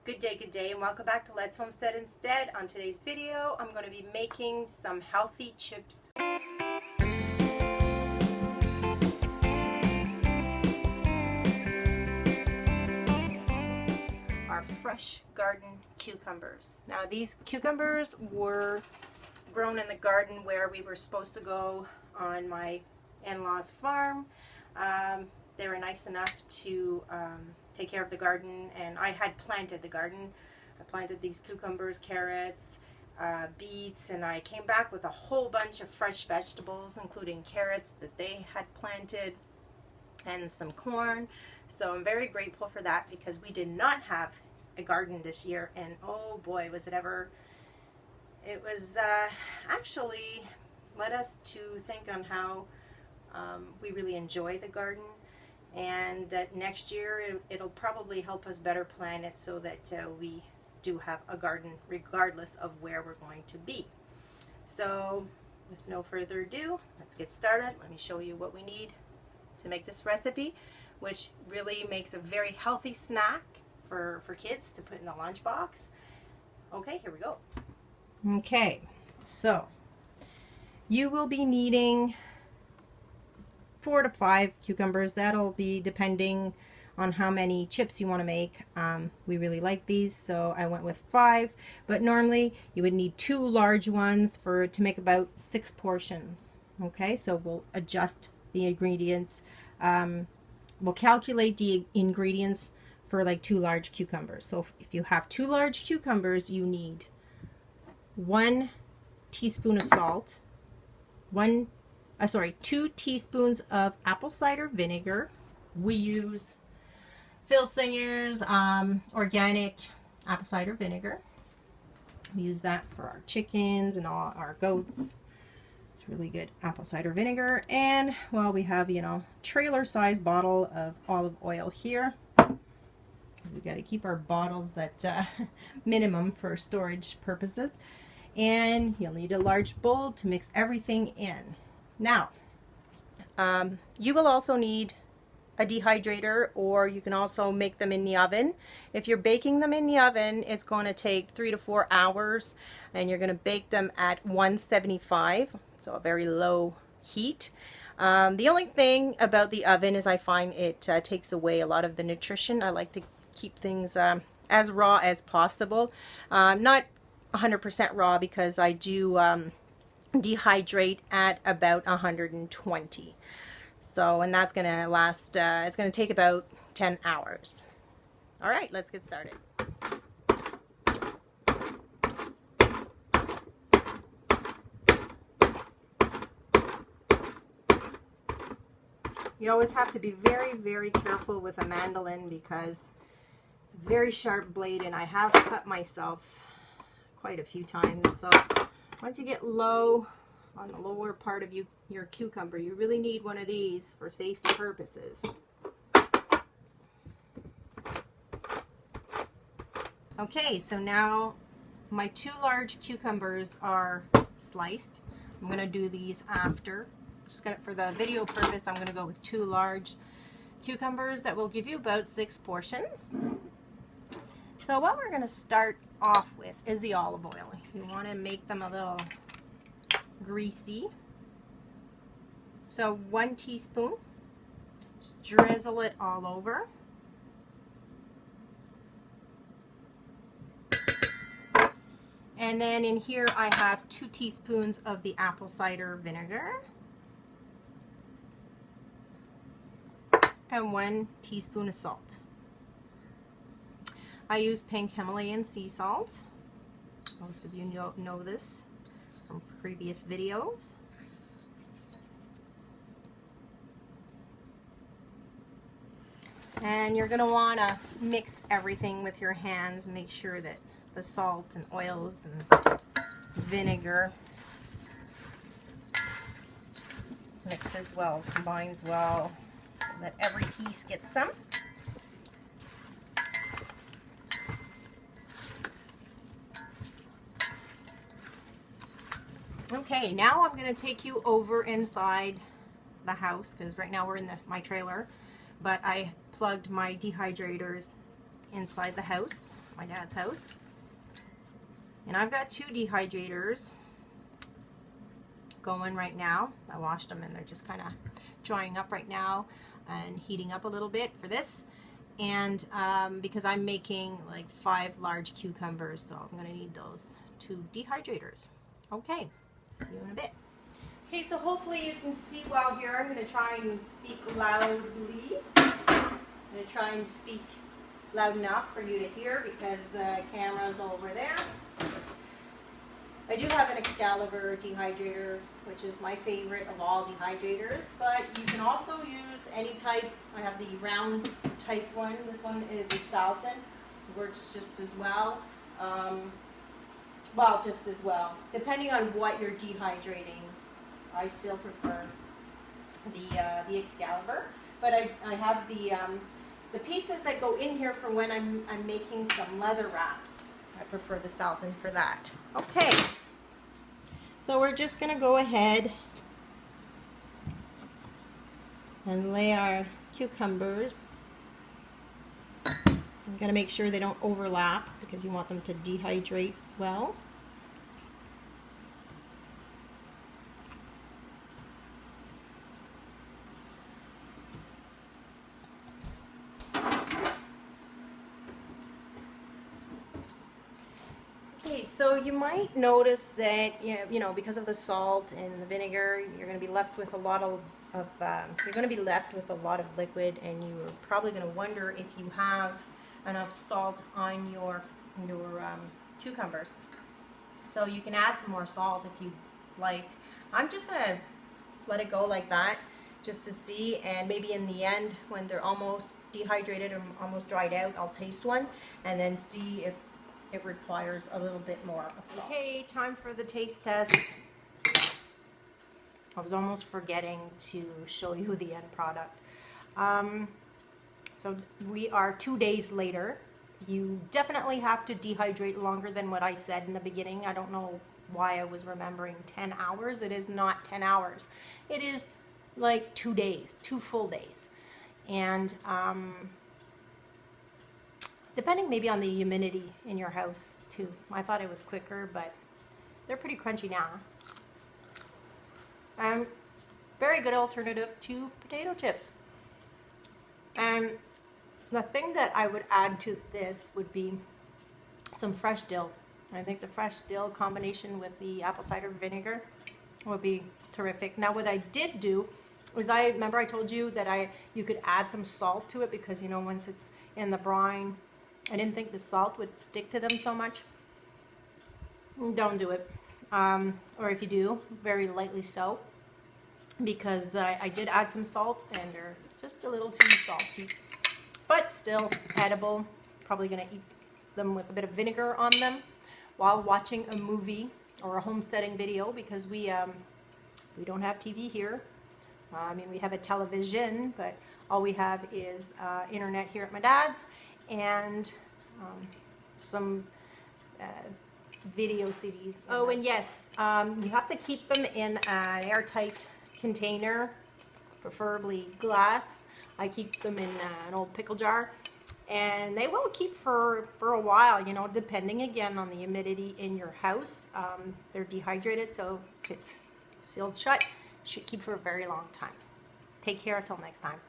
Good day, and welcome back to Let's Homestead Instead. On today's video, I'm going to be making some healthy chips. Our fresh garden cucumbers. Now, these cucumbers were grown in the garden where we were supposed to go on my in-laws' farm. They were nice enough to take care of the garden, and I had planted the garden. I planted these cucumbers, carrots, beets, and I came back with a whole bunch of fresh vegetables, including carrots that they had planted and some corn. So I'm very grateful for that because we did not have a garden this year, and oh boy, was it ever. It was actually led us to think on how we really enjoy the garden. And next year it'll probably help us better plan it so that we do have a garden regardless of where we're going to be. So with no further ado, let's get started. Let me show you what we need to make this recipe, which really makes a very healthy snack for kids to put in the lunchbox. Okay, here we go. Okay, so you will be needing 4 to 5 cucumbers. That'll be depending on how many chips you want to make. We really like these, so I went with 5, but normally you would need 2 large ones to make about 6 portions. Okay, so we'll adjust the ingredients. We'll calculate the ingredients for like 2 large cucumbers. So if you have 2 large cucumbers, you need 1 teaspoon of salt, 2 teaspoons of apple cider vinegar. We use Phil Singer's organic apple cider vinegar. We use that for our chickens and all our goats. It's really good apple cider vinegar. And well, we have, trailer size bottle of olive oil here. We got to keep our bottles at minimum for storage purposes. And you'll need a large bowl to mix everything in. Now, you will also need a dehydrator, or you can also make them in the oven. If you're baking them in the oven, it's going to take 3 to 4 hours, and you're going to bake them at 175, so a very low heat. The only thing about the oven is I find it takes away a lot of the nutrition. I like to keep things as raw as possible. Not 100% raw because I do dehydrate at about 120. So, and that's going to last, it's going to take about 10 hours. All right, let's get started. You always have to be very, very careful with a mandolin because it's a very sharp blade, and I have cut myself quite a few times. So once you get low on the lower part of your cucumber, you really need one of these for safety purposes. Okay, so now my 2 large cucumbers are sliced. I'm going to do these after. For the video purpose, I'm going to go with 2 large cucumbers that will give you about 6 portions. So what we're going to start off with is the olive oil. You want to make them a little greasy. So 1 teaspoon. Just drizzle it all over. And then in here I have 2 teaspoons of the apple cider vinegar. And 1 teaspoon of salt. I use pink Himalayan sea salt. Most of you know this from previous videos. And you're going to want to mix everything with your hands. Make sure that the salt and oils and vinegar mixes well, combines well, so that every piece gets some. Okay, now I'm going to take you over inside the house, because right now we're in my trailer, but I plugged my dehydrators inside the house. my dad's house. And I've got 2 dehydrators going right now. I washed them and they're just kind of drying up right now and heating up a little bit for this. And because I'm making like 5 large cucumbers, so I'm going to need those 2 dehydrators. Okay, see you in a bit. Okay, so hopefully you can see well here. I'm going to try and speak loudly. I'm going to try and speak loud enough for you to hear because the camera's over there. I do have an Excalibur dehydrator, which is my favorite of all dehydrators, but you can also use any type. I have the round type one. This one is a Salton. Works just as well. Well, just as well. Depending on what you're dehydrating, I still prefer the Excalibur. But I have the pieces that go in here for when I'm making some leather wraps. I prefer the Salton for that. Okay, so we're just going to go ahead and lay our cucumbers. I'm going to make sure they don't overlap because you want them to dehydrate well. So you might notice that, you know, because of the salt and the vinegar, you're going to be left with a lot of liquid, and you're probably going to wonder if you have enough salt on your cucumbers. So you can add some more salt if you like. I'm just going to let it go like that just to see, and maybe in the end when they're almost dehydrated and almost dried out, I'll taste one and then see if it requires a little bit more of salt. Okay, time for the taste test. I was almost forgetting to show you the end product. So we are 2 days later. You definitely have to dehydrate longer than what I said in the beginning. I don't know why I was remembering 10 hours. It is not 10 hours. It is like 2 days, 2 full days. And depending maybe on the humidity in your house too. I thought it was quicker, but they're pretty crunchy now. Very good alternative to potato chips. And the thing that I would add to this would be some fresh dill. I think the fresh dill combination with the apple cider vinegar would be terrific. Now what I did do is remember I told you that you could add some salt to it because, you know, once it's in the brine, I didn't think the salt would stick to them so much. Don't do it. Or if you do, very lightly so. Because I did add some salt and they're just a little too salty. But still edible. Probably going to eat them with a bit of vinegar on them while watching a movie or a homesteading video because we don't have TV here. I mean, we have a television, but all we have is internet here at my dad's and some video CDs. Oh, and yes, you have to keep them in an airtight container, preferably glass. I keep them in an old pickle jar, and they will keep for a while, you know, depending again on the humidity in your house. They're dehydrated, so if it's sealed shut, should keep for a very long time. Take care until next time.